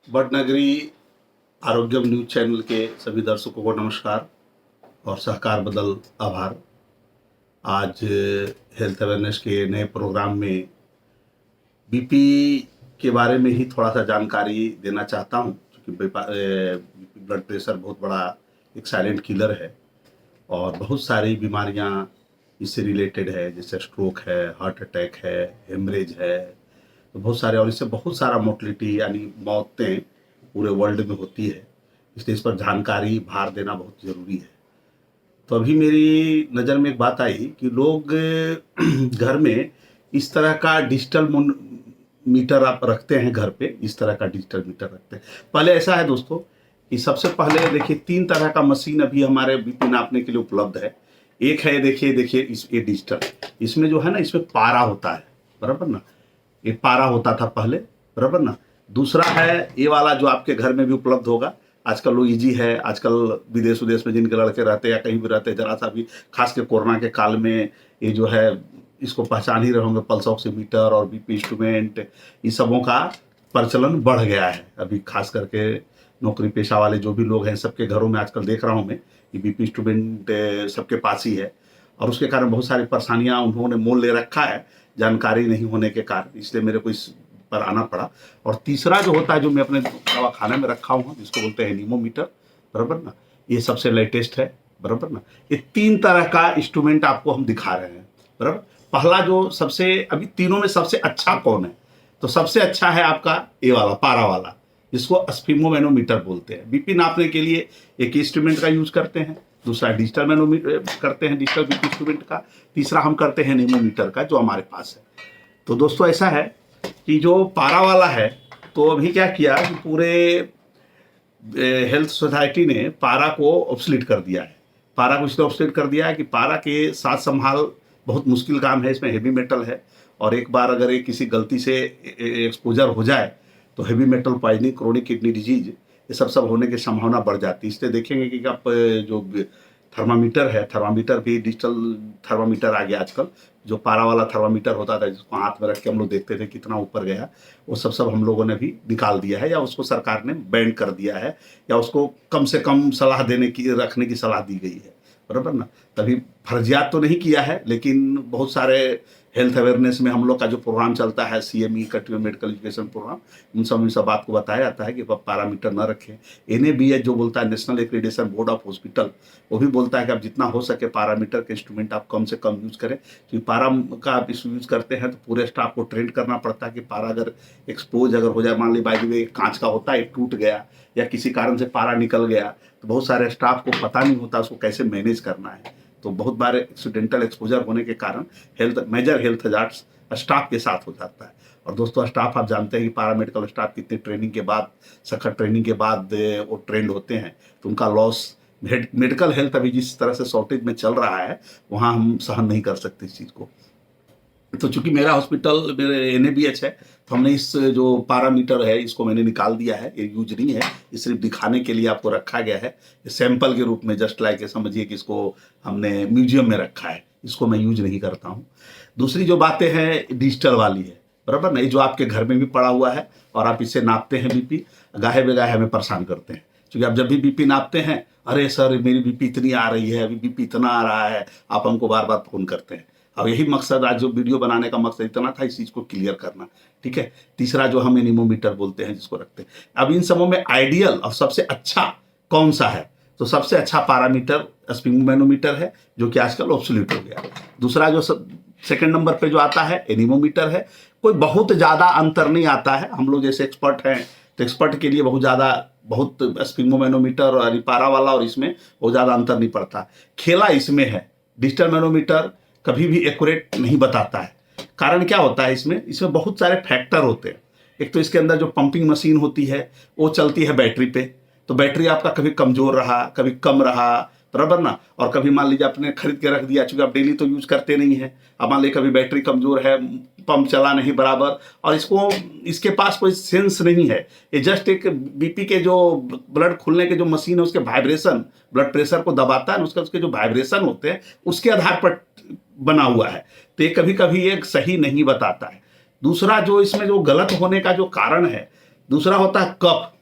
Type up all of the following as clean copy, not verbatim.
वडनगरी आरोग्यम news channel के सभी दर्शकों को नमस्कार और सहकार बदल आभार। आज हेल्थ अवेयरनेस के नए प्रोग्राम में बीपी के बारे में ही थोड़ा सा जानकारी देना चाहता हूं, क्योंकि ब्लड प्रेशर बहुत बड़ा एक साइलेंट किलर है और बहुत सारी बीमारियां इससे रिलेटेड है, जैसे स्ट्रोक है, हार्ट अटैक है, हेमरेज है, तो बहुत सारे, और इससे बहुत सारा मोर्टलिटी यानी मौतें पूरे वर्ल्ड में होती है। इसलिए इस पर जानकारी भार देना बहुत ज़रूरी है। तो अभी मेरी नज़र में एक बात आई कि लोग घर में इस तरह का डिजिटल मीटर आप रखते हैं, घर पे इस तरह का डिजिटल मीटर रखते हैं। पहले ऐसा है दोस्तों कि सबसे पहले देखिए 3 तरह का मशीन अभी हमारे बीपी नापने के लिए उपलब्ध है। एक है, देखिए ये डिजिटल, इसमें जो है ना, इसमें पारा होता है, बराबर ना, ये पारा होता था पहले, बराबर ना। दूसरा है ये वाला जो आपके घर में भी उपलब्ध होगा, आजकल वो ईजी है। आजकल विदेश में जिनके लड़के रहते हैं या कहीं भी रहते हैं, जरा सा भी, खास के कोरोना के काल में, ये जो है इसको पहचान ही रहे होंगे, पल्स ऑक्सीमीटर और बीपी इंस्ट्रूमेंट, इन सबों का प्रचलन बढ़ गया है। अभी खास करके नौकरी पेशा वाले जो भी लोग हैं, सबके घरों में आजकल देख रहा हूँ मैं कि बीपी इंस्ट्रूमेंट सबके पास ही है, और उसके कारण बहुत सारी परेशानियां उन्होंने मोल ले रखा है जानकारी नहीं होने के कारण, इसलिए मेरे को इस पर आना पड़ा। और तीसरा जो होता है, जो मैं अपने दवाखाने में रखा हूँ, जिसको बोलते हैं एनीमोमीटर, बराबर ना, ये सबसे लेटेस्ट है, बराबर ना। ये 3 तरह का इंस्ट्रूमेंट आपको हम दिखा रहे हैं, बराबर। पहला जो सबसे, अभी तीनों में सबसे अच्छा कौन है, तो सबसे अच्छा है आपका ये वाला पारा वाला, जिसको स्फिग्मोमैनोमीटर बोलते हैं। बीपी नापने के लिए एक इंस्ट्रूमेंट का यूज करते हैं, दूसरा डिजिटल मैनोमीटर करते हैं, डिजिटल बीपी इंस्ट्रूमेंट का, तीसरा हम करते हैं एनीमोमीटर का, जो हमारे पास है। तो दोस्तों ऐसा है कि जो पारा वाला है, तो अभी क्या किया कि पूरे हेल्थ सोसाइटी ने पारा को ऑब्सोलीट कर दिया है। पारा को इसलिए ऑब्सोलीट कर दिया है कि पारा के साथ संभाल बहुत मुश्किल काम है, इसमें हेवी मेटल है, और एक बार अगर एक किसी गलती से एक्सपोजर हो जाए तो heavy metal poisoning, chronic kidney disease, ये सब होने की संभावना बढ़ जाती है। इसलिए देखेंगे कि आप जो थर्मामीटर है, थर्मामीटर भी डिजिटल थर्मामीटर आ गया आजकल। जो पारा वाला थर्मामीटर होता था, जिसको हाथ में रख के हम लोग देखते थे कितना ऊपर गया, वो सब हम लोगों ने भी निकाल दिया है, या उसको सरकार ने बैन कर दिया है, या उसको कम से कम सलाह देने की, रखने की सलाह दी गई है, बराबर ना। तभी फर्जियात तो नहीं किया है, लेकिन बहुत सारे हेल्थ अवेयरनेस में हम लोग का जो प्रोग्राम चलता है, CME continuous medical education programme, उन सब बात को बताया जाता है कि पैरामीटर न रखें। NABH जो बोलता है, national accreditation board of hospital, वो भी बोलता है कि आप जितना हो सके पैरामीटर के इंस्ट्रूमेंट आप कम से कम यूज करें। क्योंकि पारा का आप यूज करते हैं तो पूरे स्टाफ को ट्रेन करना पड़ता है कि पारा अगर एक्सपोज अगर हो जाए, मान ली बाय द वे कांच का होता है, टूट गया या किसी कारण से पारा निकल गया, तो बहुत सारे स्टाफ को पता नहीं होता उसको कैसे मैनेज करना है। तो बहुत बार एक्सीडेंटल एक्सपोजर होने के कारण मेजर हेल्थ हजार्ड्स स्टाफ के साथ हो जाता है। और दोस्तों स्टाफ आप जानते हैं कि पैरामेडिकल स्टाफ कितनी ट्रेनिंग के बाद, सख्त ट्रेनिंग के बाद वो ट्रेंड होते हैं, तो उनका लॉस, मेडिकल हेल्थ अभी जिस तरह से शॉर्टेज में चल रहा है, वहाँ हम सहन नहीं कर सकते इस चीज़ को। तो चूंकि मेरा हॉस्पिटल, मेरे NABH है, तो हमने इस जो पैरामीटर है इसको मैंने निकाल दिया है, ये यूज नहीं है, ये सिर्फ दिखाने के लिए आपको रखा गया है, सैंपल के रूप में, जस्ट लाइक समझिए कि इसको हमने म्यूजियम में रखा है, इसको मैं यूज नहीं करता हूँ। दूसरी जो बातें हैं डिजिटल वाली है, बराबर ना, ये जो आपके घर में भी पड़ा हुआ है और आप इससे नापते हैं बीपी, गाहे बेगाहे हमें परेशान करते हैं, क्योंकि आप जब भी बीपी नापते हैं, अरे सर मेरी बीपी इतनी आ रही है, अभी बीपी इतना आ रहा है, आप हमको बार बार फोन करते हैं। और यही मकसद, आज जो वीडियो बनाने का मकसद इतना था, इस चीज़ को क्लियर करना, ठीक है। तीसरा जो हम एनीमोमीटर बोलते हैं, जिसको रखते हैं। अब इन सबों में आइडियल और सबसे अच्छा कौन सा है, तो सबसे अच्छा पैरामीटर स्फिग्मोमैनोमीटर है, जो कि आजकल ऑब्सोलीट हो गया। दूसरा जो सेकंड नंबर पे जो आता है एनीमोमीटर है। कोई बहुत ज़्यादा अंतर नहीं आता है, हम लोग जैसे एक्सपर्ट हैं, तो एक्सपर्ट के लिए बहुत स्फिग्मोमैनोमीटर और पारा वाला और इसमें बहुत ज़्यादा अंतर नहीं पड़ता। खेला इसमें है, डिजिटल मैनोमीटर कभी भी एक्यूरेट नहीं बताता है। कारण क्या होता है, इसमें बहुत सारे फैक्टर होते हैं। एक तो इसके अंदर जो पंपिंग मशीन होती है, वो चलती है बैटरी पे, तो बैटरी आपका कभी कमजोर रहा, कभी कम रहा, बराबर ना। और कभी मान लीजिए आपने खरीद के रख दिया, चूंकि आप डेली तो यूज करते नहीं है, अब मान लीजिए कभी बैटरी कमजोर है, पंप चला नहीं बराबर, और इसके पास कोई सेंस नहीं है, ये जस्ट एक बीपी के जो ब्लड खुलने के जो मशीन है, उसके वाइब्रेशन, ब्लड प्रेशर को दबाता है, उसके जो वाइब्रेशन होते हैं उसके आधार पर बना हुआ है, तो ये कभी कभी ये सही नहीं बताता है। दूसरा जो इसमें जो गलत होने का जो कारण है, दूसरा होता है कफ।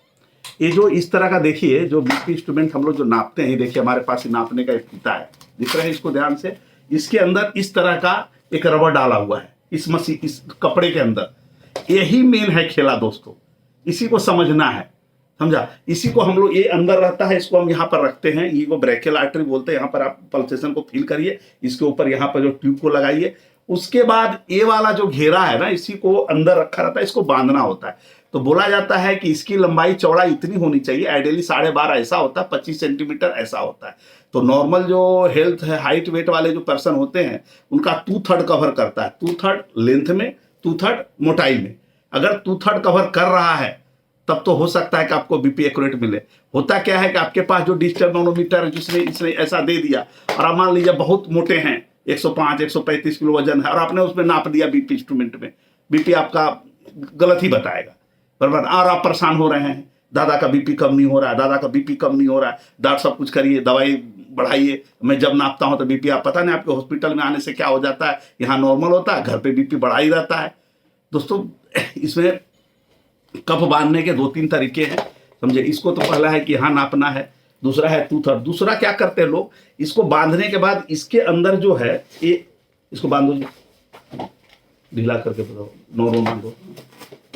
ये जो इस तरह का देखिए जो बीपी इंस्ट्रूमेंट हम लोग जो नापते हैं, देखिए हमारे पास ही नापने का एक फीता है, दिख रहा है इसको ध्यान से। इसके अंदर इस तरह का एक रबर डाला हुआ है इस मशीन, इस कपड़े के अंदर। यही मेन है खेला दोस्तों, इसी को समझना है, समझा। इसी को हम लोग, ये अंदर रहता है, इसको हम यहाँ पर रखते हैं, ये को ब्रेकियल आर्टरी बोलते हैं। यहाँ पर आप पल्सेशन को फील करिए, इसके ऊपर यहाँ पर जो ट्यूब को लगाइए। उसके बाद ये वाला जो घेरा है ना, इसी को अंदर रखा रहता है, इसको बांधना होता है। तो बोला जाता है कि इसकी लंबाई चौड़ाई इतनी होनी चाहिए, आइडियली 12.5 ऐसा होता है, 25 सेंटीमीटर ऐसा होता है। तो नॉर्मल जो हेल्थ है, हाइट वेट वाले जो पर्सन होते हैं, उनका 2/3 कवर करता है, 2/3 लेंथ में, 2/3 मोटाई में। अगर 2/3 कवर कर रहा है तब तो हो सकता है कि आपको बीपी एक्यूरेट मिले। होता क्या है कि आपके पास जो डिजिटल मैनोमीटर जिसने इसने ऐसा दे दिया, और आप मान लीजिए बहुत मोटे हैं, 105 135 किलो वजन है, और आपने उसमें नाप दिया बीपी इंस्ट्रूमेंट में, बीपी आपका गलत ही बताएगा, बराबर। और आप परेशान हो रहे हैं, दादा का बीपी कम नहीं हो रहा है, दादा का बीपी कम नहीं हो रहा है, डॉक्टर सब कुछ करिए, दवाई बढ़ाइए, मैं जब नापता हूं तो बीपी, आप पता नहीं आपके हॉस्पिटल में आने से क्या हो जाता है, यहाँ नॉर्मल होता है, घर पे बीपी बढ़ा ही रहता है। दोस्तों इसमें कप बांधने के 2-3 तरीके हैं, समझे। इसको तो पहला है कि यहाँ नापना है, दूसरा है 2/3। दूसरा क्या करते हैं लोग, इसको बांधने के बाद इसके अंदर जो है ये, इसको बांधो जी, ढीला करके बताओ, नोरो बांधो।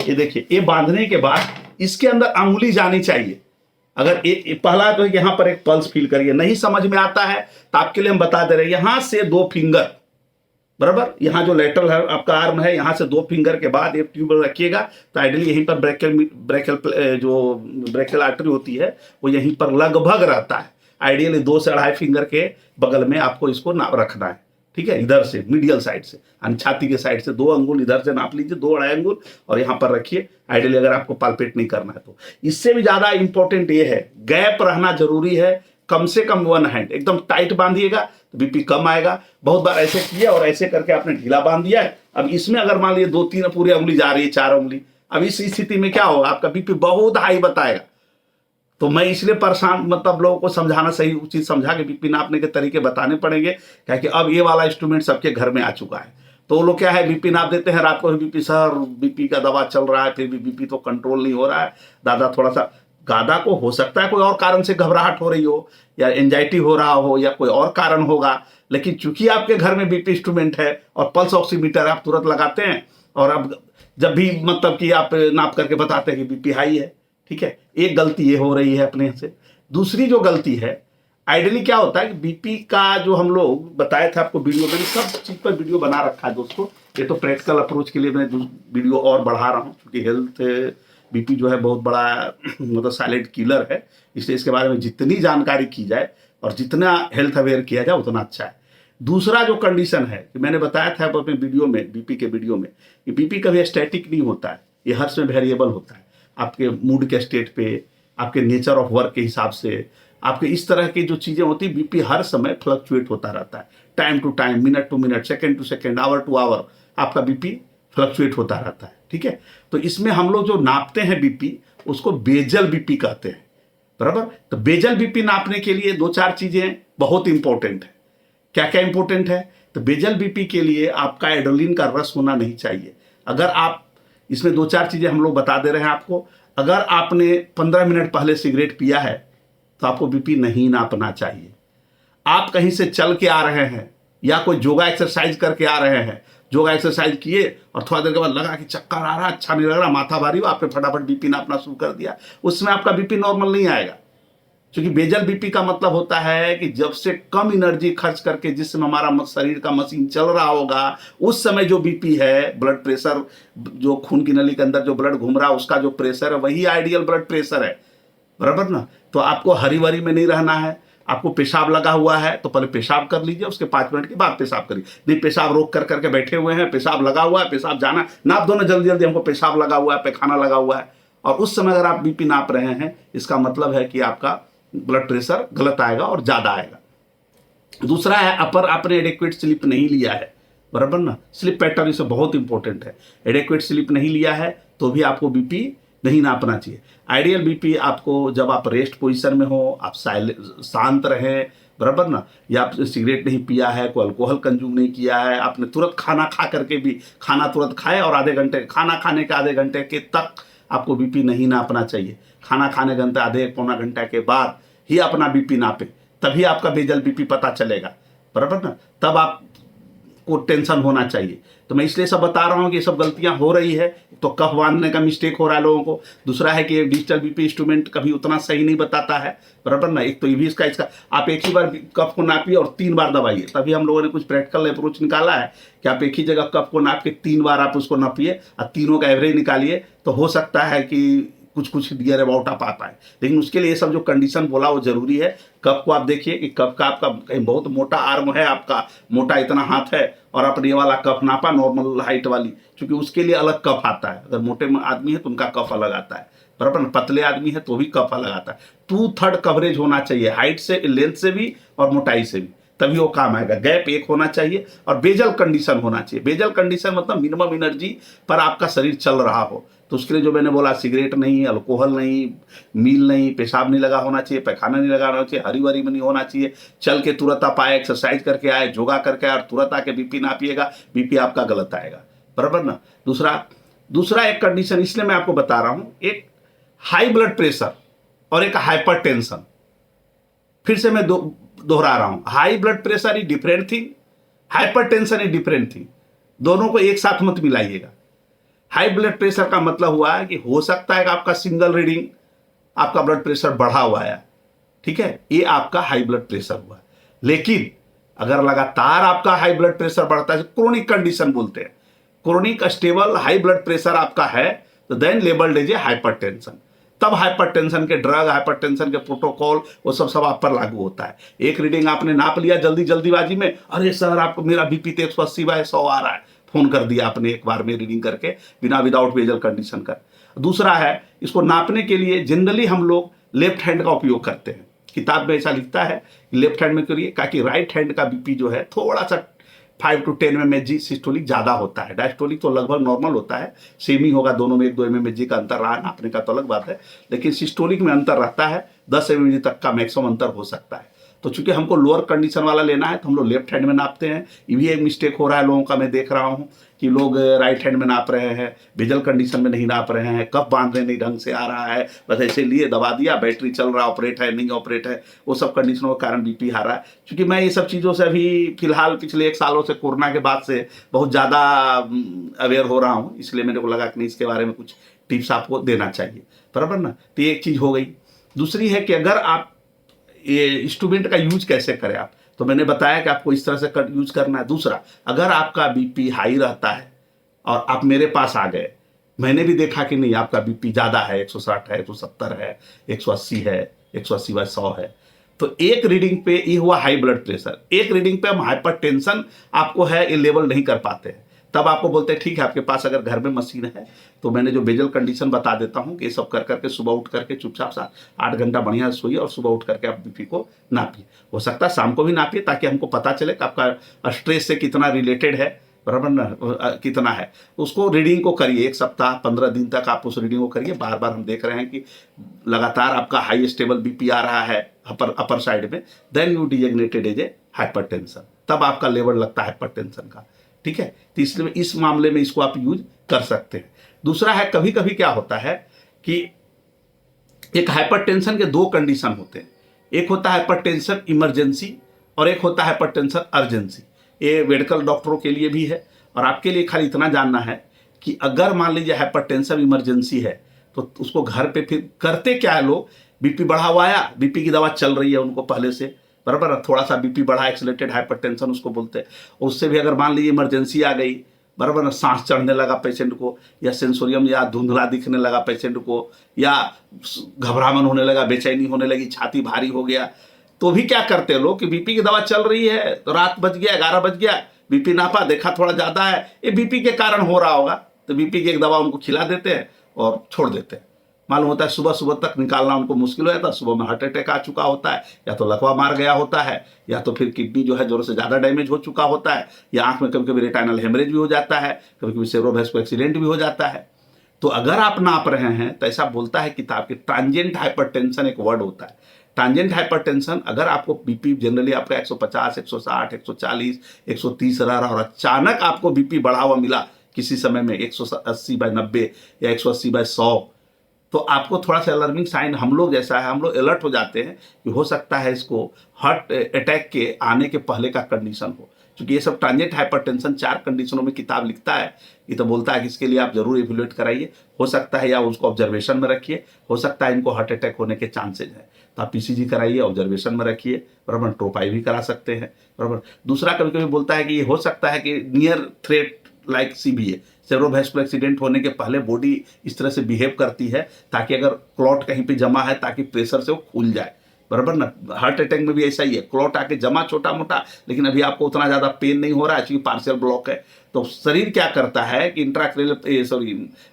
ये देखिए, ये बांधने के बाद इसके अंदर अंगुली जानी चाहिए। अगर ये पहला तो यहाँ पर एक पल्स फील करिए, नहीं समझ में आता है तो आपके लिए हम बता दे रहे हैं, यहां से 2 फिंगर, बराबर, यहाँ जो लेटरल है आपका आर्म है, यहाँ से 2 फिंगर के बाद एक ट्यूब रखिएगा, तो आइडियली यहीं पर ब्रेकियल आर्टरी होती है वो यहीं पर लगभग रहता है। आइडियली 2 से 2.5 फिंगर के बगल में आपको इसको रखना है, ठीक है। इधर से मिडियल साइड से, छाती के साइड से 2 अंगुल इधर से नाप लीजिए, 2-2.5 अंगुल, और यहाँ पर रखिए। आइडियली अगर आपको पाल्पेट नहीं करना है तो। इससे भी ज्यादा इंपॉर्टेंट ये है, गैप रहना जरूरी है, कम से कम 1 हैंड, एकदम टाइट बांधिएगा तो बीपी कम आएगा। बहुत बार ऐसे किए और ऐसे करके आपने ढीला बांध दिया है, अब इसमें अगर मान लीजिए 2-3 पूरी उंगली जा रही है, 4 उंगली, अब इस स्थिति में क्या होगा, आपका बीपी बहुत हाई बताएगा। तो मैं इसलिए परेशान, मतलब लोगों को समझाना, सही चीज समझा के बीपी नापने के तरीके बताने पड़ेंगे, क्योंकि अब ये वाला इंस्ट्रूमेंट सबके घर में आ चुका है। तो वो लोग क्या है, बीपी नाप देते हैं रात को, बीपी सर बीपी का दवा चल रहा है, फिर भी बीपी तो कंट्रोल नहीं हो रहा है, दादा थोड़ा सा, दादा को हो सकता है कोई और कारण से घबराहट हो रही हो, या एंजाइटी हो रहा हो, या कोई और कारण होगा, लेकिन चूंकि आपके घर में बीपी इंस्ट्रूमेंट है और पल्स ऑक्सीमीटर आप तुरंत लगाते हैं, और अब जब भी मतलब कि आप नाप करके बताते हैं कि बीपी हाई है, ठीक है। एक गलती ये हो रही है अपने से। दूसरी जो गलती है, आइडियली क्या होता है कि बीपी का जो हम लोग बताए थे आपको वीडियो में, सब चीज पर वीडियो बना रखा है दोस्तों। ये तो प्रैक्टिकल अप्रोच के लिए मैं वीडियो और बढ़ा रहा हूँ, क्योंकि हेल्थ बीपी जो है बहुत बड़ा मतलब साइलेंट किलर है, इसलिए इसके बारे में जितनी जानकारी की जाए और जितना हेल्थ अवेयर किया जाए उतना अच्छा है। दूसरा जो कंडीशन है कि मैंने बताया था अपने वीडियो में, बीपी के वीडियो में, कि बीपी कभी स्टैटिक नहीं होता है, ये हर समय वेरिएबल होता है, आपके मूड के स्टेट पे, आपके नेचर ऑफ वर्क के हिसाब से, आपके इस तरह की जो चीजें होती है, बीपी हर समय फ्लक्चुएट होता रहता है, time to time, minute to minute, second to second, hour to hour, आपका बीपी फ्लक्चुएट होता रहता है, ठीक है। तो इसमें हम लोग जो नापते हैं बीपी, उसको बेजल बीपी कहते हैं, बराबर। तो बेजल बीपी नापने के लिए 2-4 चीजें बहुत इंपॉर्टेंट है। क्या क्या इंपॉर्टेंट है, तो बेजल बीपी के लिए आपका एड्रेनलिन का रस होना नहीं चाहिए। अगर आप, इसमें 2-4 चीजें हम लोग बता दे रहे हैं आपको, अगर आपने 15 मिनट पहले सिगरेट पिया है तो आपको बीपी नहीं नापना चाहिए। आप कहीं से चल के आ रहे हैं या कोई योगा एक्सरसाइज करके आ रहे हैं, योगा एक्सरसाइज किए और थोड़ा देर के बाद लगा कि चक्कर आ रहा, अच्छा नहीं लग रहा, माथा भारी हो, आपने फटाफट बीपी नापना शुरू कर दिया, उसमें आपका बीपी नॉर्मल नहीं आएगा। क्योंकि बेजल बीपी का मतलब होता है कि जब से कम एनर्जी खर्च करके जिस समय हमारा शरीर का मशीन चल रहा होगा, उस समय जो बीपी है, ब्लड प्रेशर, जो खून की नली के अंदर जो ब्लड घूम रहा है उसका जो प्रेशर है, वही आइडियल ब्लड प्रेशर है, बराबर ना। तो आपको हरी वरी में नहीं रहना है। आपको पेशाब लगा हुआ है तो पहले पेशाब कर लीजिए, उसके 5 मिनट के बाद पेशाब करिए। नहीं पेशाब रोक कर करके बैठे हुए हैं, पेशाब लगा हुआ है, पेशाब जाना, नाप दो ना जल्दी जल्दी, हमको पेशाब लगा हुआ है, पैखाना लगा हुआ है, और उस समय अगर आप बीपी नाप रहे हैं, इसका मतलब है कि आपका ब्लड प्रेशर गलत आएगा और ज्यादा आएगा। दूसरा है, अपर आपने एडेक्वेट स्लीप नहीं लिया है, बराबर ना। स्लीप पैटर्न इससे बहुत इंपॉर्टेंट है। एडेक्वेट स्लीप नहीं लिया है तो भी आपको बीपी नहीं नापना चाहिए। आइडियल बीपी आपको जब आप रेस्ट पोजीशन में हो, आप शांत रहें, बराबर ना, या आप सिगरेट नहीं पिया है, कोई अल्कोहल कंज्यूम नहीं किया है, आपने तुरंत खाना खा करके भी, खाना तुरंत खाए और आधे घंटे, खाना खाने के आधे घंटे के तक आपको बीपी नहीं नापना चाहिए। खाना खाने घंटे आधे पौना घंटा के बाद ही अपना बीपी नापे, तभी आपका बेजल बीपी पता चलेगा, बराबर ना। तब आप को टेंशन होना चाहिए। तो मैं इसलिए सब बता रहा हूँ कि ये सब गलतियां हो रही है। तो कफ बांधने का मिस्टेक हो रहा है लोगों को। दूसरा है कि डिजिटल बीपी इंस्ट्रूमेंट कभी उतना सही नहीं बताता है, बराबर ना। एक तो ये भी इसका आप एक ही बार कफ को नापिए और 3 बार दबाइए। तभी हम लोगों ने कुछ प्रैक्टिकल अप्रोच निकाला है कि आप एक ही जगह कफ को नाप के 3 बार आप उसको नापिए और तीनों का एवरेज निकालिए, तो हो सकता है कि कुछ डियर अबाउट आप आ पाए। लेकिन उसके लिए ये सब जो कंडीशन बोला वो जरूरी है। कप को आप देखिए कि कप का आपका कहीं बहुत मोटा आर्म है, आपका मोटा इतना हाथ है और आपने ये वाला कप नापा नॉर्मल हाइट वाली, क्योंकि उसके लिए अलग कप आता है। अगर मोटे आदमी है तो उनका कप अलग आता है, बराबर। पतले आदमी है तो भी कप अलग आता है। 2/3 कवरेज होना चाहिए, हाइट से, लेंथ से भी और मोटाई से भी, तभी वो काम आएगा। गैप एक होना चाहिए और बेजल कंडीशन होना चाहिए। बेजल कंडीशन मतलब मिनिमम एनर्जी पर आपका शरीर चल रहा हो। तो उसके लिए जो मैंने बोला, सिगरेट नहीं, अल्कोहल नहीं, मील नहीं, पेशाब नहीं लगा होना चाहिए, पैखाना नहीं लगा होना चाहिए, हरी वरी में नहीं होना चाहिए। चल के तुरंत आप आए, एक्सरसाइज करके आए, योगा करके आए और तुरंत आके बीपी नापिएगा, बीपी आपका गलत आएगा, बराबर ना। दूसरा एक कंडीशन इसलिए मैं आपको बता रहा हूं, एक हाई ब्लड प्रेशर और एक हाइपर टेंशन। फिर से मैं दोहरा रहा हूं, high blood pressure is different thing, hyper tension is different thing. दोनों को एक साथ मत मिलाइएगा। हाई ब्लड प्रेशर का मतलब हुआ है कि हो सकता है कि आपका सिंगल रीडिंग आपका ब्लड प्रेशर बढ़ा हुआ है, ठीक है, ये आपका हाई ब्लड प्रेशर हुआ। लेकिन अगर लगातार आपका हाई ब्लड प्रेशर बढ़ता है, क्रोनिक कंडीशन बोलते हैं, chronic stable high blood pressure आपका है, तो then labelled as a hypertension. तब हाइपरटेंशन के ड्रग, हाइपरटेंशन के प्रोटोकॉल, वो सब आप पर लागू होता है। एक रीडिंग आपने नाप लिया जल्दीबाजी में, अरे सर आपको मेरा बीपी तो 180/100 आ रहा है, फोन कर दिया आपने एक बार में रीडिंग करके बिना विदाउट बेजल कंडीशन कर। दूसरा है, इसको नापने के लिए जनरली हम लोग लेफ्ट हैंड का उपयोग करते हैं। किताब में ऐसा लिखता है कि लेफ्ट हैंड में करिए, ताकि राइट हैंड का बीपी जो है थोड़ा सा 5 to 10 mmHg सिस्टोलिक ज़्यादा होता है। डायस्टोलिक तो लगभग नॉर्मल होता है, सेम ही होगा, दोनों में 1-2 mmHg का अंतर रहा, नापने का तो अलग बात है। लेकिन सिस्टोलिक में अंतर रहता है, 10 mmHg तक का मैक्सिमम अंतर हो सकता है। तो चूंकि हमको लोअर कंडीशन वाला लेना है तो हम लोग लेफ्ट हैंड में नापते हैं। ये भी एक मिस्टेक हो रहा है लोगों का, मैं देख रहा हूँ कि लोग राइट हैंड में नाप रहे हैं, बेजल कंडीशन में नहीं नाप रहे हैं, कब बांधने नहीं ढंग से आ रहा है, बस ऐसे लिए दबा दिया, बैटरी चल रहा, ऑपरेट है नहीं ऑपरेट है, वो सब कंडीशनों के कारण बीपी आ रहा है। क्योंकि मैं ये सब चीज़ों से अभी फिलहाल पिछले 1 सालों से, कोरोना के बाद से बहुत ज़्यादा अवेयर हो रहा हूँ, इसलिए मेरे को लगा कि नहीं, इसके बारे में कुछ टिप्स आपको देना चाहिए, बराबर ना। तो ये एक चीज़ हो गई। दूसरी है कि अगर आप ये इंस्ट्रूमेंट का यूज कैसे करें आप, तो मैंने बताया कि आपको इस तरह से यूज करना है। दूसरा, अगर आपका बीपी हाई रहता है और आप मेरे पास आ गए, मैंने भी देखा कि नहीं आपका बीपी ज़्यादा है, 160 है, 170 है, 180 है, 180/100 है, तो एक रीडिंग पे ये हुआ हाई ब्लड प्रेशर, एक रीडिंग पे हम हाइपर टेंशन आपको है, ये लेवल नहीं कर पाते हैं। तब आपको बोलते हैं ठीक है, आपके पास अगर घर में मशीन है तो मैंने जो बेजल कंडीशन बता देता हूँ कि ये सब कर करके सुबह उठ करके चुपचाप 8 घंटा बढ़िया सोइए और सुबह उठ करके आप बीपी को नापिए। हो सकता है शाम को भी नापिए, ताकि हमको पता चले कि आपका स्ट्रेस से कितना रिलेटेड है, बराबर ना, कितना है। उसको रीडिंग को करिए, 1 सप्ताह 15 दिन तक आप उस रीडिंग को करिए। बार बार हम देख रहे हैं कि लगातार आपका हाई स्टेबल बीपी आ रहा है अपर साइड में, then you designated as a hypertension, तब आपका लेवल लगता है हाइपरटेंशन का, ठीक है। तो इसलिए इस मामले में इसको आप यूज कर सकते हैं। दूसरा है, कभी कभी क्या होता है कि एक हाइपरटेंशन के 2 कंडीशन होते हैं, एक होता है हाइपरटेंशन इमरजेंसी और एक होता है हाइपरटेंशन अर्जेंसी। ये मेडिकल डॉक्टरों के लिए भी है और आपके लिए खाली इतना जानना है कि अगर मान लीजिए हाइपरटेंशन इमरजेंसी है तो उसको घर पे फिर करते क्या है लोग, बीपी बढ़ा हुआ आया, बीपी की दवा चल रही है उनको पहले से, बराबर, थोड़ा सा बीपी बढ़ा, एक्सीलरेटेड हाइपरटेंशन उसको बोलते हैं। उससे भी अगर मान लीजिए इमरजेंसी आ गई, बराबर ना, सांस चढ़ने लगा पेशेंट को, या सेंसोरियम या धुंधला दिखने लगा पेशेंट को, या घबराहट होने लगा, बेचैनी होने लगी, छाती भारी हो गया, तो भी क्या करते हैं लोग कि बीपी की दवा चल रही है, तो रात बज गया, 11 बज गया, बीपी नापा, देखा थोड़ा ज़्यादा है, ये बीपी के कारण हो रहा होगा, तो बीपी की एक दवा उनको खिला देते हैं और छोड़ देते हैं। मालूम होता है सुबह सुबह तक निकालना उनको मुश्किल हो जाता है, सुबह में हार्ट अटैक आ चुका होता है, या तो लकवा मार गया होता है, या तो फिर किडनी जो है जोरों से ज़्यादा डैमेज हो चुका होता है, या आंख में कभी कभी रेटाइनल हेमरेज भी हो जाता है, कभी कभी सेरेब्रोवैस्कुलर एक्सीडेंट भी हो जाता है। तो अगर आप नाप रहे हैं तो ऐसा बोलता है किताब के, ट्रांजिएंट हाइपरटेंशन एक वर्ड होता है। ट्रांजिएंट हाइपरटेंशन, अगर आपको बीपी जनरली आपका 150, 160, 140, 130 रह रहा और अचानक आपको बीपी बढ़ा हुआ मिला किसी समय में 180/90 या 180/100, तो आपको थोड़ा सा अलार्मिंग साइन हम लोग जैसा है, हम लोग अलर्ट हो जाते हैं कि हो सकता है इसको हार्ट अटैक के आने के पहले का कंडीशन हो। क्योंकि ये सब ट्रांजिएंट हाइपरटेंशन 4 कंडीशनों में किताब लिखता है। ये तो बोलता है कि इसके लिए आप जरूर इवैल्यूएट कराइए, हो सकता है या उसको ऑब्जर्वेशन में रखिए, हो सकता है इनको हार्ट अटैक होने के चांसेज है, तो आप पीसीजी कराइए, ऑब्जर्वेशन में रखिए, बराबर। ट्रोपाई भी करा सकते हैं, बराबर। दूसरा कभी कभी बोलता है कि ये हो सकता है कि near threat like CBA, cerebrovascular accident होने के पहले बॉडी इस तरह से बिहेव करती है ताकि अगर क्लॉट कहीं पे जमा है ताकि प्रेशर से वो खुल जाए, बराबर ना। हार्ट अटैक में भी ऐसा ही है, क्लॉट आके जमा छोटा मोटा, लेकिन अभी आपको उतना ज़्यादा पेन नहीं हो रहा है क्योंकि पार्शियल ब्लॉक है। तो शरीर क्या करता है कि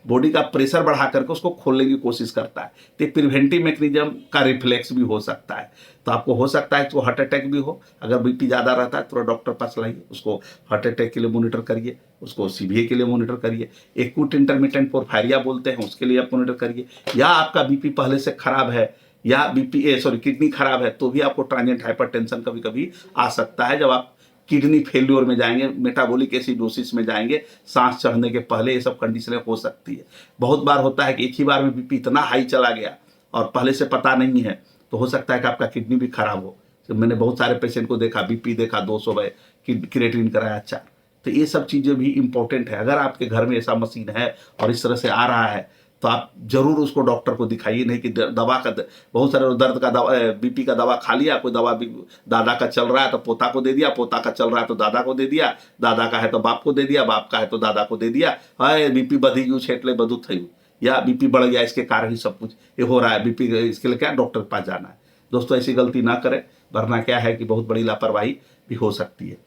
बॉडी का प्रेशर बढ़ा करके उसको खोलने की कोशिश करता है। तो प्रिवेंटिव मैकेनिज्म का रिफ्लेक्स भी हो सकता है। तो आपको हो सकता है तो हार्ट अटैक भी हो, अगर बीपी ज़्यादा रहता है तो डॉक्टर पास लाइए, उसको हार्ट अटैक के लिए मॉनिटर करिए, उसको सीबीए के लिए मॉनिटर करिए, एक्यूट इंटरमिटेंट पोरफायरिया बोलते हैं उसके लिए आप मॉनिटर करिए। या आपका बीपी पहले से खराब है या किडनी खराब है तो भी आपको ट्रांजिएंट हाइपरटेंशन कभी कभी आ सकता है। जब आप किडनी फेल्योर में जाएंगे, मेटाबॉलिक एसिडोसिस में जाएंगे, सांस चढ़ने के पहले ये सब कंडीशनें हो सकती है। बहुत बार होता है कि एक ही बार में बीपी इतना हाई चला गया और पहले से पता नहीं है, तो हो सकता है कि आपका किडनी भी खराब हो। तो मैंने बहुत सारे पेशेंट को देखा, बीपी देखा 200 है, क्रिएटिनिन कराया 4। तो ये सब चीज़ें भी इंपॉर्टेंट है। अगर आपके घर में ऐसा मशीन है और इस तरह से आ रहा है तो आप जरूर उसको डॉक्टर को दिखाइए। नहीं कि दवा का बहुत सारे दर्द का दवा, बीपी का दवा खा लिया, कोई दवा भी दादा का चल रहा है तो पोता को दे दिया, पोता का चल रहा है तो दादा को दे दिया, दादा का है तो बाप को दे दिया, बाप का है तो दादा को दे दिया। हाय बीपी बधी गई छेटले बधु थी, या बीपी बढ़ गया इसके कारण ही सब कुछ ये हो रहा है, बीपी इसके लिए क्या डॉक्टर के पास जाना है। दोस्तों ऐसी गलती ना करें, वरना क्या है कि बहुत बड़ी लापरवाही भी हो सकती है।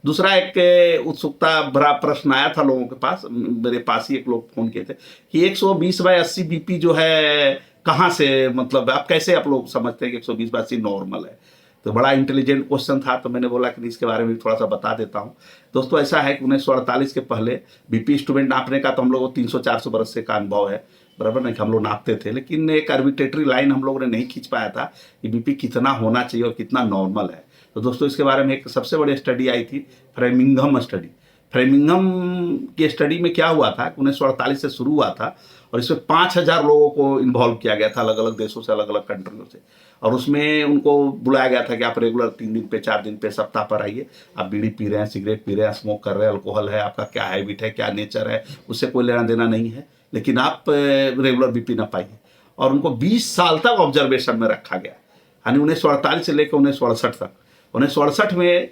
दूसरा एक उत्सुकता भरा प्रश्न आया था लोगों के पास, मेरे पास ही एक लोग फोन किए थे कि 120/80 बीपी जो है कहाँ से, मतलब आप कैसे आप लोग समझते हैं कि 120/80 नॉर्मल है। तो बड़ा इंटेलिजेंट क्वेश्चन था, तो मैंने बोला कि इसके बारे में थोड़ा सा बता देता हूँ। दोस्तों ऐसा है कि 1948 के पहले बीपी इंस्ट्रूमेंट नापने का तो हम लोगों को 300-400 बरस से का अनुभव है, बराबर नहीं, हम लोग नापते थे, लेकिन एक आर्बिट्रेटरी लाइन हम लोगों ने नहीं खींच पाया था कि बीपी कितना होना चाहिए और कितना नॉर्मल है। तो दोस्तों इसके बारे में एक सबसे बड़ी स्टडी आई थी, फ्रेमिंघम स्टडी। फ्रेमिंघम की स्टडी में क्या हुआ था, 1948 से शुरू हुआ था और इसमें 5000 लोगों को इन्वॉल्व किया गया था, अलग अलग देशों से, अलग अलग कंट्रियों से। और उसमें उनको बुलाया गया था कि आप रेगुलर 3 दिन पे 4 दिन पे सप्ताह पर आइए, आप बीड़ी पी रहे हैं, सिगरेट पी रहे हैं, स्मोक कर रहे हैं, अल्कोहल है, आपका क्या हैबिट है, क्या नेचर है, उससे कोई लेना देना नहीं है, लेकिन आप रेगुलर बीपी ना पाइए। और उनको 20 साल तक ऑब्जर्वेशन में रखा गया, यानी 1948 से लेकर 1968 तक। 1968 में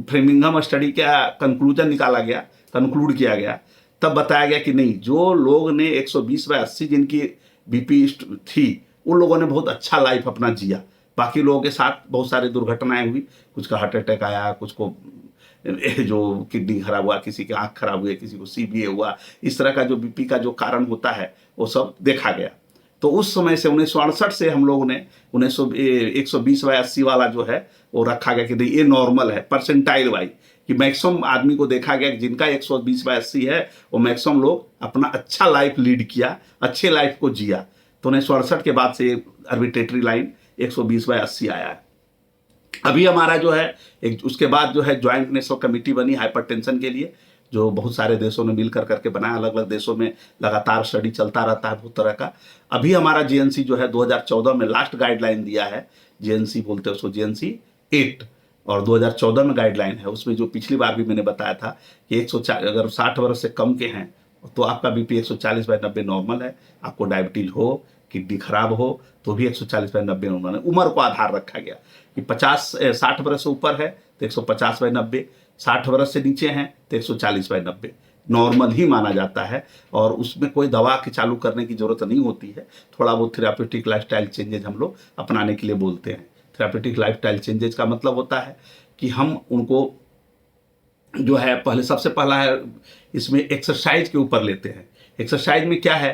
फ्रेमिंघम स्टडी का कंक्लूजन निकाला गया, कंक्लूड किया गया, तब बताया गया कि नहीं, जो लोग ने 120/80 जिनकी बीपी थी उन लोगों ने बहुत अच्छा लाइफ अपना जिया। बाकी लोगों के साथ बहुत सारी दुर्घटनाएं हुई, कुछ का हार्ट अटैक आया, कुछ को जो किडनी खराब हुआ, किसी की आंख खराब हुई, किसी को सीबीए हुआ। इस तरह का जो बीपी का जो कारण होता है वो सब देखा गया। तो उस समय से 1968 से हम लोगों ने 120/80 वाला जो है वो रखा गया कि नहीं ये नॉर्मल है, परसेंटाइल वाइज, कि मैक्सिमम आदमी को देखा गया कि जिनका 120/80 है वो मैक्सिमम लोग अपना अच्छा लाइफ लीड किया, अच्छे लाइफ को जिया। तो 1968 के बाद से आर्बिट्रेटरी लाइन 120/80 आया है। अभी हमारा जो है एक उसके बाद जो है ज्वाइंट नेशनल कमेटी बनी हाइपरटेंशन के लिए, जो बहुत सारे देशों ने मिलकर करके बनाया। अलग अलग देशों में लगातार स्टडी चलता रहता है बहुत तरह का। अभी हमारा जीएनसी जो है 2014 में लास्ट गाइडलाइन दिया है, जीएनसी बोलते हैं उसको, जीएनसी 8, और 2014 में गाइडलाइन है। उसमें जो पिछली बार भी मैंने बताया था कि 140 अगर 60 वर्ष से कम के हैं तो आपका बीपी 140/90 नॉर्मल है। आपको डायबिटीज हो, किडनी खराब हो तो भी 140/90 नॉर्मल है। उम्र को आधार रखा गया कि 60 वर्ष से ऊपर है तो 150/90, 60 वर्ष से नीचे हैं तो 140/90 नॉर्मल ही माना जाता है। और उसमें कोई दवा की चालू करने की जरूरत नहीं होती है। थोड़ा बहुत थेरापेटिक लाइफस्टाइल चेंजेज हम लोग अपनाने के लिए बोलते हैं। थेरापेटिक लाइफस्टाइल चेंजेज का मतलब होता है कि हम उनको जो है पहले, सबसे पहला है इसमें एक्सरसाइज के ऊपर लेते हैं। एक्सरसाइज में क्या है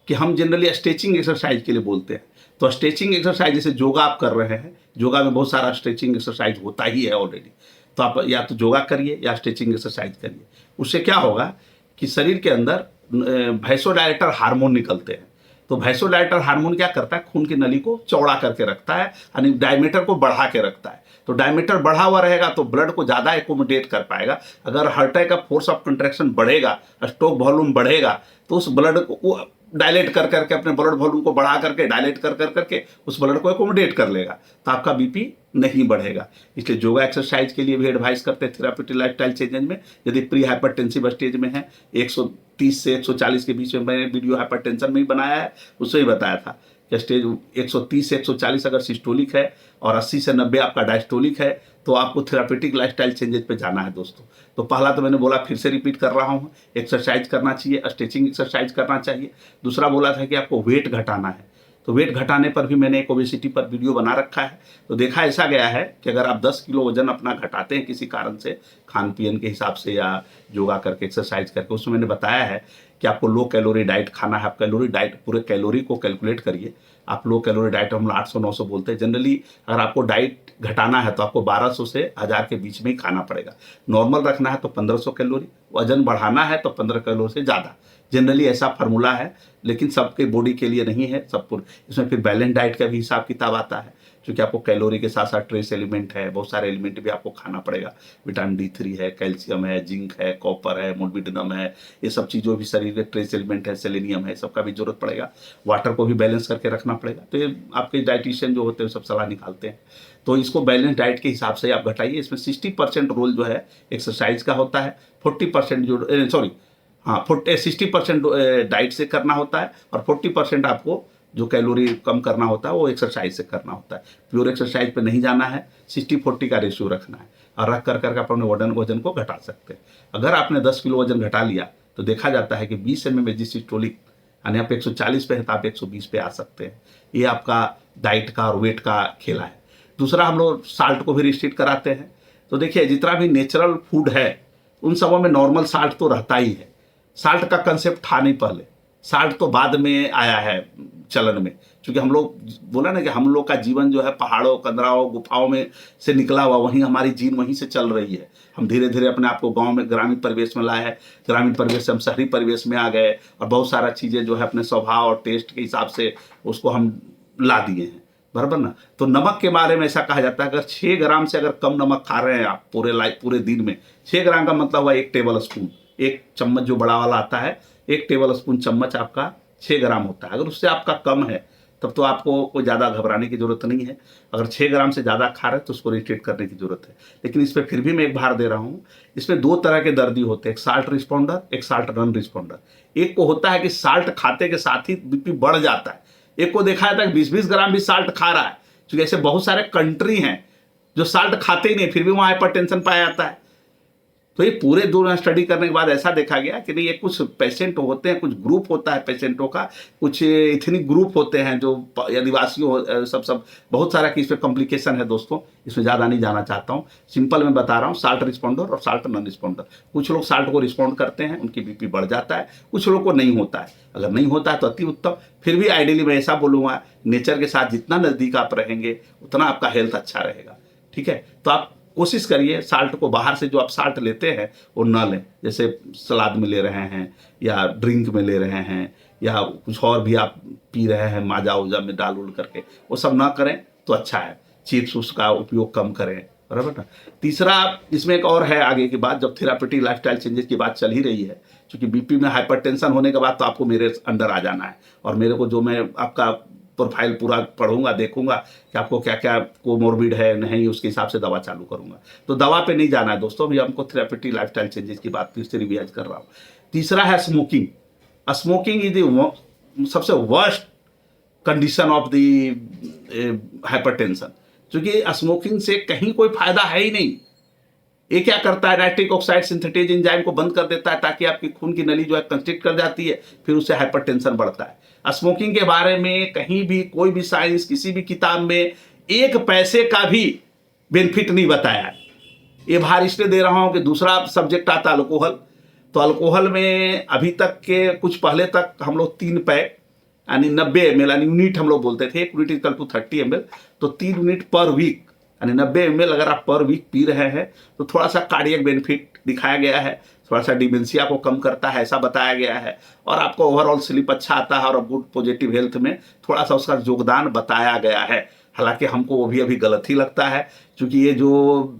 कि हम जनरली स्ट्रेचिंग एक्सरसाइज के लिए बोलते हैं। तो स्ट्रेचिंग एक्सरसाइज जैसे योगा आप कर रहे हैं, योगा में बहुत सारा स्ट्रेचिंग एक्सरसाइज होता ही है ऑलरेडी। तो आप या तो योगा करिए या स्ट्रेचिंग एक्सरसाइज करिए। उससे क्या होगा कि शरीर के अंदर वैसोडायलेटर हार्मोन निकलते हैं। तो वैसोडायलेटर हार्मोन क्या करता है, खून की नली को चौड़ा करके रखता है, यानी डायमीटर को बढ़ा के रखता है। तो डायमीटर बढ़ा हुआ रहेगा तो ब्लड को ज़्यादा एकोमोडेट कर पाएगा। अगर हार्ट का फोर्स ऑफ कंट्रैक्शन बढ़ेगा, स्ट्रोक वॉल्यूम बढ़ेगा, तो उस ब्लड को डायलेट कर करके अपने ब्लड वॉल्यूम को बढ़ा करके डायलेट कर करके उस ब्लड को एकोमोडेट कर लेगा, तो आपका बीपी नहीं बढ़ेगा। इसलिए योगा एक्सरसाइज के लिए भी एडवाइस करते हैं थेराप्यूटिक लाइफस्टाइल चेंजेस में। यदि प्री हाइपरटेंसिव स्टेज में है, 130 से 140 के बीच में मैंने वीडियो हाइपरटेंशन में ही बनाया है, उसमें ही बताया था कि स्टेज 130 से 140 अगर सिस्टोलिक है और 80 से 90 आपका डायस्टोलिक है, तो आपको थेराप्यूटिक लाइफस्टाइल चेंजेस पे जाना है दोस्तों। तो पहला तो मैंने बोला, फिर से रिपीट कर रहा हूँ, एक्सरसाइज करना चाहिए, स्ट्रेचिंग एक्सरसाइज करना चाहिए। दूसरा बोला था कि आपको वेट घटाना है, तो वेट घटाने पर भी मैंने एक ओबेसिटी पर वीडियो बना रखा है। तो देखा ऐसा गया है कि अगर आप 10 किलो वजन अपना घटाते हैं किसी कारण से, खान पीन के हिसाब से या योगा करके एक्सरसाइज करके, उसमें मैंने बताया है कि आपको लो कैलोरी डाइट खाना है। आप कैलोरी डाइट पूरे कैलोरी को कैलकुलेट करिए। आप लो कैलोरी डाइट हम 800-900 बोलते हैं। जनरली अगर आपको डाइट घटाना है तो आपको 1200 से 1000 के बीच में ही खाना पड़ेगा। नॉर्मल रखना है तो 1500 कैलोरी, वजन बढ़ाना है तो 15 कैलोरी से ज़्यादा। जनरली ऐसा फार्मूला है, लेकिन सबके बॉडी के लिए नहीं है सबको। इसमें फिर बैलेंस डाइट का भी हिसाब किताब आता है, क्योंकि आपको कैलोरी के साथ साथ ट्रेस एलिमेंट है, बहुत सारे एलिमेंट भी आपको खाना पड़ेगा। विटामिन D3 है, कैल्शियम है, जिंक है, कॉपर है, मोलिब्डेनम है, ये सब चीज़ों भी शरीर के ट्रेस एलिमेंट है, सेलेनियम है, सबका भी जरूरत पड़ेगा। वाटर को भी बैलेंस करके रखना पड़ेगा। तो ये आपके डाइटिशियन जो होते हैं सब सलाह निकालते हैं। तो इसको बैलेंस डाइट के हिसाब से आप घटाइए। इसमें 60% रोल जो है एक्सरसाइज का होता है, 40% जो सॉरी हाँ 60% डाइट से करना होता है, और 40% आपको जो कैलोरी कम करना होता है वो एक्सरसाइज से करना होता है। प्योर एक्सरसाइज पे नहीं जाना है, 60-40 का रेशियो रखना है, और रख कर करके अपने वजन को घटा सकते हैं। अगर आपने 10 किलो वजन घटा लिया तो देखा जाता है कि 20 mm सिस्टोलिक, यानी आप 140 पे है तो आप 120 पे आ सकते हैं। ये आपका डाइट का और वेट का खेला है। दूसरा, हम लोग साल्ट को भी रिस्ट्रिक्ट कराते हैं। तो देखिए, जितना भी नेचुरल फूड है उन सबों में नॉर्मल साल्ट तो रहता ही है। साल्ट का कंसेप्ट था नहीं पहले, साल्ट तो बाद में आया है चलन में। क्योंकि हम लोग बोला ना कि हम लोग का जीवन जो है पहाड़ों, कंदराओं, गुफाओं में से निकला हुआ, वहीं हमारी जीन वहीं से चल रही है। हम धीरे धीरे अपने आप को गांव में, ग्रामीण परिवेश में लाए हैं, ग्रामीण परिवेश से हम शहरी परिवेश में आ गए, और बहुत सारा चीज़ें जो है अपने स्वभाव और टेस्ट के हिसाब से उसको हम ला दिए हैं, बराबर ना। तो नमक के बारे में ऐसा कहा जाता है, अगर 6 ग्राम से अगर कम नमक खा रहे हैं आप पूरे दिन में, 6 ग्राम का मतलब हुआ 1 टेबल स्पून, 1 चम्मच जो बड़ा वाला आता है, 1 टेबल स्पून चम्मच आपका 6 ग्राम होता है। अगर उससे आपका कम है तब तो आपको कोई ज़्यादा घबराने की जरूरत नहीं है। अगर 6 ग्राम से ज़्यादा खा रहे हैं तो उसको रिस्ट्रिक्ट करने की जरूरत है। लेकिन इस पर फिर भी मैं एक भार दे रहा हूँ, इसमें 2 तरह के दर्दी होते हैं, एक साल्ट रिस्पॉन्डर, एक साल्ट नॉन रिस्पॉन्डर। एक को होता है कि साल्ट खाते के साथ ही बीपी बढ़ जाता है, एक को देखा जाता है 20-20 ग्राम भी साल्ट खा रहा है। क्योंकि ऐसे बहुत सारे कंट्री हैं जो साल्ट खाते ही नहीं, फिर भी वहाँ हाइपरटेंशन पाया जाता है। तो ये पूरे 2 स्टडी करने के बाद ऐसा देखा गया कि नहीं, ये कुछ पेशेंट होते हैं, कुछ ग्रुप होता है पेशेंटों का, कुछ इथनिक ग्रुप होते हैं जो आदिवासी सब बहुत सारा कि इस पर कॉम्प्लिकेशन है दोस्तों। इसमें ज़्यादा नहीं जाना चाहता हूँ, सिंपल मैं बता रहा हूँ, साल्ट रिस्पॉन्डर और साल्ट नॉन रिस्पॉन्डर। कुछ लोग साल्ट को रिस्पॉन्ड करते हैं, उनकी बीपी बढ़ जाता है, कुछ लोग को नहीं होता है। अगर नहीं होता है तो अति उत्तम। फिर भी आइडियली मैं ऐसा बोलूँगा, नेचर के साथ जितना नज़दीक आप रहेंगे उतना आपका हेल्थ अच्छा रहेगा, ठीक है। तो आप कोशिश करिए साल्ट को, बाहर से जो आप साल्ट लेते हैं वो ना लें, जैसे सलाद में ले रहे हैं या ड्रिंक में ले रहे हैं या कुछ और भी आप पी रहे हैं माजा उजा में डाल उल करके, वो सब ना करें तो अच्छा है। चिप्स उसका उपयोग कम करें, बराबर ना। तीसरा, इसमें एक और है आगे की बात, जब थेरापेटिक लाइफस्टाइल चेंजेस की बात चल ही रही है, क्योंकि बीपी में हाइपरटेंशन होने के बाद तो आपको मेरे अंडर आ जाना है, और मेरे को जो मैं आपका प्रोफाइल पूरा पढ़ूंगा, देखूंगा कि आपको क्या क्या कोमोर्बिड है नहीं, उसके हिसाब से दवा चालू करूंगा। तो दवा पे नहीं जाना है दोस्तों, अभी हमको थेरापेटिक लाइफस्टाइल चेंजेस की बात फिर से रिवाइज कर रहा हूँ। तीसरा है स्मोकिंग। स्मोकिंग इज द सबसे worst condition of the hypertension, क्योंकि स्मोकिंग से कहीं कोई फायदा है ही नहीं। ये क्या करता है, नाइट्रिक ऑक्साइड सिंथेटेज एंजाइम को बंद कर देता है, ताकि आपकी खून की नली जो है कंस्ट्रिक्ट कर जाती है, फिर उससे हाइपरटेंशन बढ़ता है। स्मोकिंग के बारे में कहीं भी कोई भी साइंस, किसी भी किताब में 1 पैसे का भी बेनिफिट नहीं बताया है। ये भार इसलिए दे रहा हूं कि दूसरा सब्जेक्ट आता है अल्कोहल। तो अल्कोहल में अभी तक के कुछ पहले तक हम लोग 3 पैक यानी 90 ml यानी यूनिट हम लोग बोलते थे, 1 यूनिट इक्वल टू 30 ml, तो 3 यूनिट पर वीक यानी 90 ml अगर आप पर वीक पी रहे हैं तो थोड़ा सा कार्डियक बेनिफिट दिखाया गया है, थोड़ा सा डिमेंशिया को कम करता है ऐसा बताया गया है, और आपको ओवरऑल स्लीप अच्छा आता है और गुड पॉजिटिव हेल्थ में थोड़ा सा उसका योगदान बताया गया है। हालांकि हमको वो भी अभी गलत ही लगता है, क्योंकि ये जो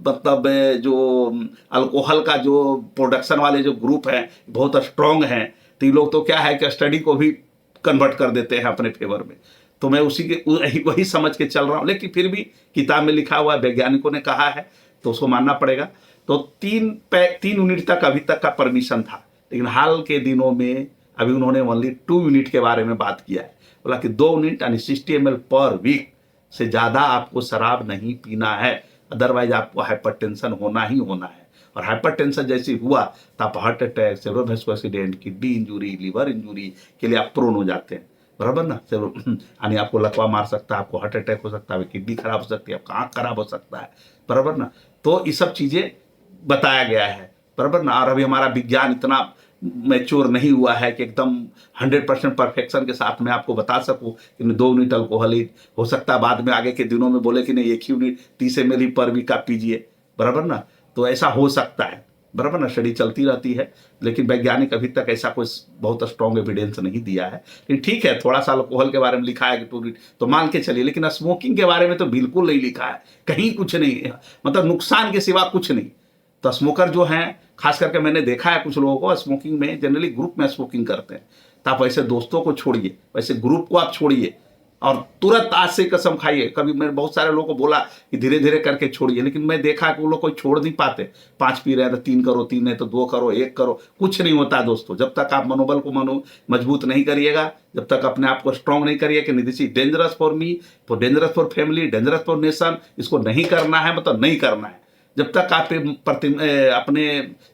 मतलब जो अल्कोहल का जो प्रोडक्शन वाले जो ग्रुप हैं बहुत स्ट्रॉन्ग हैं, तो ये लोग तो क्या है कि स्टडी को भी कन्वर्ट कर देते हैं अपने फेवर में। तो मैं उसी के वही समझ के चल रहा हूँ, लेकिन फिर भी किताब में लिखा हुआ वैज्ञानिकों ने कहा है तो उसको मानना पड़ेगा। तो 3 यूनिट तक अभी तक का परमिशन था, लेकिन हाल के दिनों में अभी उन्होंने ओनली 2 यूनिट के बारे में बात किया है। बोला कि 2 यूनिट यानी 60 ml पर वीक से ज़्यादा आपको शराब नहीं पीना है, अदरवाइज आपको हाइपरटेंशन होना ही होना है। और हाइपरटेंशन जैसे हुआ तो आप heart attack, cerebrovascular accident, kidney injury, liver injury के लिए आप प्रोन हो जाते हैं, बराबर ना। यानी आपको लकवा मार सकता है, आपको हार्ट अटैक हो सकता है, किडनी खराब हो सकती है, आपका आँख खराब हो सकता है, बराबर ना। तो ये सब चीज़ें बताया गया है, बराबर ना। और अभी हमारा विज्ञान इतना मैच्योर नहीं हुआ है कि एकदम 100% परफेक्शन के साथ मैं आपको बता सकूं कि 2 यूनिट अल्कोहल ही हो सकता है। बाद में आगे के दिनों में बोले कि नहीं 1 यूनिट 30 ml ही पर वीक आप पीजिए, बराबर ना। तो ऐसा हो सकता है, बराबर ना। स्टडी चलती रहती है, लेकिन वैज्ञानिक अभी तक ऐसा कोई बहुत स्ट्रॉन्ग एविडेंस नहीं दिया है। लेकिन ठीक है, थोड़ा सा अल्कोहल के बारे में लिखा है कि 2 यूनिट तो मान के चलिए, लेकिन स्मोकिंग के बारे में तो बिल्कुल नहीं लिखा है, कहीं कुछ नहीं, मतलब नुकसान के सिवा कुछ नहीं। तो स्मोकर जो हैं, खास करके मैंने देखा है कुछ लोगों को स्मोकिंग में, जनरली ग्रुप में स्मोकिंग करते हैं। तो आप ऐसे दोस्तों को छोड़िए, वैसे ग्रुप को आप छोड़िए और तुरंत आज से कसम खाइए। कभी मैंने बहुत सारे लोगों को बोला कि धीरे धीरे करके छोड़िए, लेकिन मैं देखा कि वो लोग कोई छोड़ नहीं पाते। 5 पी रहे हैं तो 3 करो, 3 नहीं तो 2 करो, 1 करो, कुछ नहीं होता दोस्तों। जब तक आप मनोबल को मजबूत नहीं करिएगा, जब तक अपने आप को स्ट्रांग नहीं करिए कि this is dangerous for me, for dangerous for family, dangerous for nation, इसको नहीं करना है, मतलब नहीं करना है। जब तक आप अपने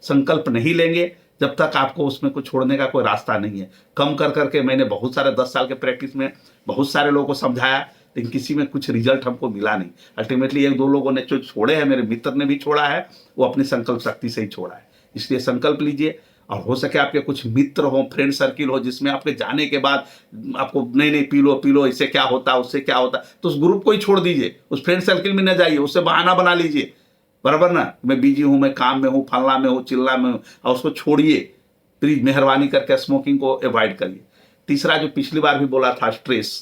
संकल्प नहीं लेंगे, जब तक आपको उसमें कुछ छोड़ने का कोई रास्ता नहीं है। कम कर करके मैंने बहुत सारे 10 साल के प्रैक्टिस में बहुत सारे लोगों को समझाया, लेकिन किसी में कुछ रिजल्ट हमको मिला नहीं। अल्टीमेटली 1-2 लोगों ने जो छोड़े हैं, मेरे मित्र ने भी छोड़ा है, वो अपनी संकल्प शक्ति से ही छोड़ा है। इसलिए संकल्प लीजिए, और हो सके आपके कुछ मित्र हो, फ्रेंड सर्किल हो, जिसमें आपके जाने के बाद आपको नहीं नहीं पी लो, इससे क्या होता है, उससे क्या होता है, तो उस ग्रुप को ही छोड़ दीजिए, उस फ्रेंड सर्किल में न जाइए, उससे बहाना बना लीजिए, बराबर ना। मैं बिजी हूं, मैं काम में हूं, फलना में हूं, चिल्ला में हूं, और उसको छोड़िए। प्लीज मेहरबानी करके स्मोकिंग को अवॉइड करिए। तीसरा जो पिछली बार भी बोला था, स्ट्रेस।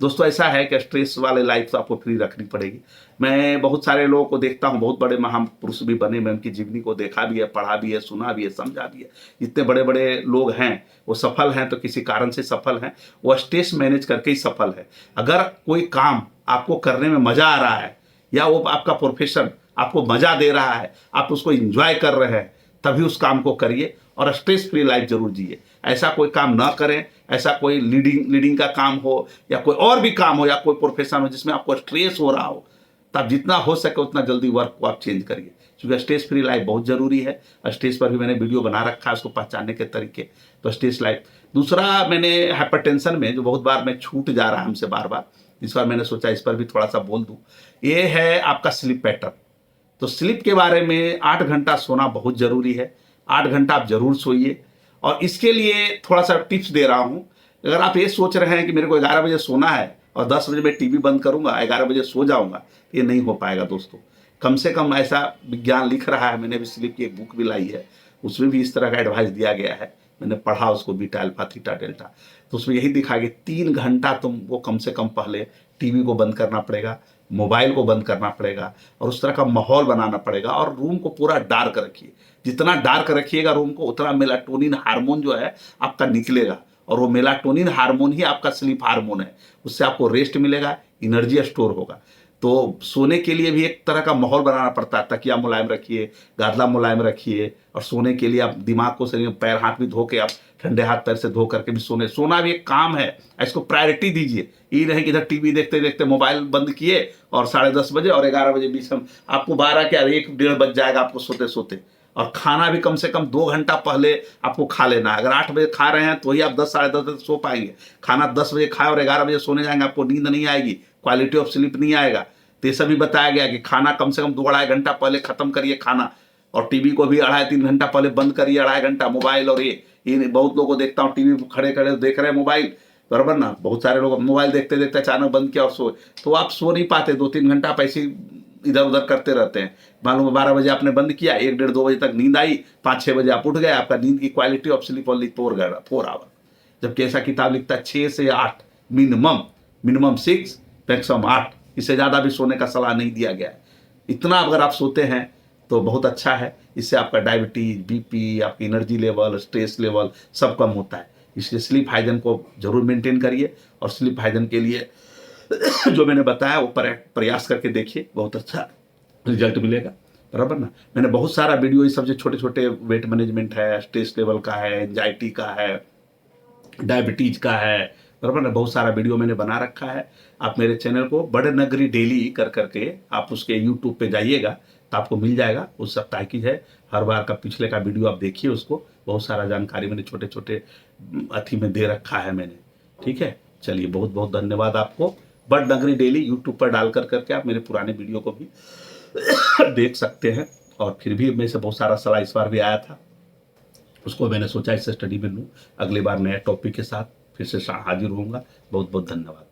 दोस्तों ऐसा है कि स्ट्रेस वाले लाइफ तो आपको फ्री रखनी पड़ेगी। मैं बहुत सारे लोगों को देखता हूं, बहुत बड़े महापुरुष भी बने, मैं उनकी जीवनी को देखा भी है, पढ़ा भी है, सुना भी है, समझा भी है। जितने बड़े बड़े लोग हैं वो सफल हैं तो किसी कारण से सफल हैं, वो स्ट्रेस मैनेज करके ही सफल है। अगर कोई काम आपको करने में मजा आ रहा है, या वो आपका प्रोफेशन आपको मजा दे रहा है, आप उसको एंजॉय कर रहे हैं, तभी उस काम को करिए और स्ट्रेस फ्री लाइफ जरूर जिए। ऐसा कोई काम ना करें, ऐसा कोई लीडिंग का काम हो या कोई और भी काम हो या कोई प्रोफेशन हो जिसमें आपको स्ट्रेस हो रहा हो, तब जितना हो सके उतना जल्दी वर्क को आप चेंज करिए, क्योंकि स्ट्रेस फ्री लाइफ बहुत जरूरी है। स्ट्रेस पर भी मैंने वीडियो बना रखा है, उसको पहचानने के तरीके। तो स्ट्रेस लाइफ। दूसरा, मैंने हाइपरटेंशन में जो बहुत बार मैं छूट जा रहा है हमसे बार बार, इस बार मैंने सोचा इस पर भी थोड़ा सा बोल दूं, ये है आपका स्लीप पैटर्न। तो स्लीप के बारे में 8 घंटा सोना बहुत जरूरी है। 8 घंटा आप जरूर सोइए, और इसके लिए थोड़ा सा टिप्स दे रहा हूं। अगर आप ये सोच रहे हैं कि मेरे को 11 बजे सोना है और 10 बजे मैं टीवी बंद करूंगा, 11 बजे सो जाऊंगा, ये नहीं हो पाएगा दोस्तों। कम से कम ऐसा विज्ञान लिख रहा है, मैंने भी स्लीप की एक बुक भी लाई है, उसमें भी इस तरह का एडवाइस दिया गया है। मैंने पढ़ा उसको, बीटा अल्फा थीटा डेल्टा, तो उसमें यही दिखा कि 3 घंटा तुमको कम से कम पहले टीवी को बंद करना पड़ेगा, मोबाइल को बंद करना पड़ेगा, और उस तरह का माहौल बनाना पड़ेगा, और रूम को पूरा डार्क रखिए। जितना डार्क रखिएगा रूम को, उतना मेलाटोनिन हार्मोन जो है आपका निकलेगा, और वो मेलाटोनिन हार्मोन ही आपका स्लीप हार्मोन है। उससे आपको रेस्ट मिलेगा, एनर्जी स्टोर होगा। तो सोने के लिए भी एक तरह का माहौल बनाना पड़ता है। तकिया मुलायम रखिए, गादला मुलायम रखिए, और सोने के लिए आप दिमाग को सही, पैर हाथ भी धो के, आप ठंडे हाथ पैर से धो करके भी सोना भी एक काम है, इसको प्रायोरिटी दीजिए। ये नहीं कि इधर टीवी देखते देखते मोबाइल बंद किए और 10:30 बजे और 11 बजे बीच में आपको 12 क्या 1-1:30 बज जाएगा आपको सोते सोते। और खाना भी कम से कम 2 घंटा पहले आपको खा लेना है। अगर 8 बजे खा रहे हैं तो ही आप 10-10:30 बजे सो पाएंगे। खाना 10 बजे खाए और 11 बजे सोने जाएंगे, आपको नींद नहीं आएगी, क्वालिटी ऑफ स्लीप नहीं आएगा। तो ये सभी बताया गया कि खाना कम से कम 2-2.5 घंटा पहले खत्म करिए खाना, और टीवी को भी 2.5-3 घंटा पहले बंद करिए, 2.5 घंटा मोबाइल। और ये बहुत लोगों को देखता हूँ टीवी खड़े खड़े देख रहे हैं मोबाइल, बराबर ना। बहुत सारे लोग मोबाइल देखते देखते अचानक बंद किया और सोए, तो आप सो नहीं पाते। 2-3 घंटा आप ऐसे इधर उधर करते रहते हैं। मालूम 12 बजे आपने बंद किया, 1-1:30-2 बजे तक नींद आई, 5-6 बजे आप उठ गए, आपका नींद की quality of sleep only 4 hour. जबकि ऐसा किताब लिखता है 6 से 8 मिनिमम 6 मैक्सिमम 8, इससे ज़्यादा भी सोने का सलाह नहीं दिया गया है। इतना अगर आप सोते हैं तो बहुत अच्छा है। इससे आपका डायबिटीज, बीपी, आपकी एनर्जी लेवल, स्ट्रेस लेवल सब कम होता है। इसलिए स्लीप हाइजीन को जरूर मेंटेन करिए, और स्लीप हाइजीन के लिए जो मैंने बताया वो प्रयास करके देखिए, बहुत अच्छा रिजल्ट मिलेगा, बराबर ना। मैंने बहुत सारा वीडियो इस सब जो छोटे छोटे वेट मैनेजमेंट है, स्ट्रेस लेवल का है, एंजाइटी का है, डायबिटीज का है, बराबर ना, बहुत सारा वीडियो मैंने बना रखा है। आप मेरे चैनल को बड़े नगरी डेली कर करके आप उसके यूट्यूब पे जाइएगा तो आपको मिल जाएगा। उस सप्ताह की है, हर बार का पिछले का वीडियो आप देखिए, उसको बहुत सारा जानकारी मैंने छोटे छोटे अथी में दे रखा है मैंने, ठीक है। चलिए, बहुत बहुत धन्यवाद आपको। बड़ नगरी डेली यूट्यूब पर डाल कर करके आप मेरे पुराने वीडियो को भी देख सकते हैं। और फिर भी मेरे से बहुत सारा सलाह इस बार भी आया था, उसको मैंने सोचा इसे स्टडी में लूँ। अगली बार नए टॉपिक के साथ फिर से हाजिर होऊंगा। बहुत बहुत धन्यवाद।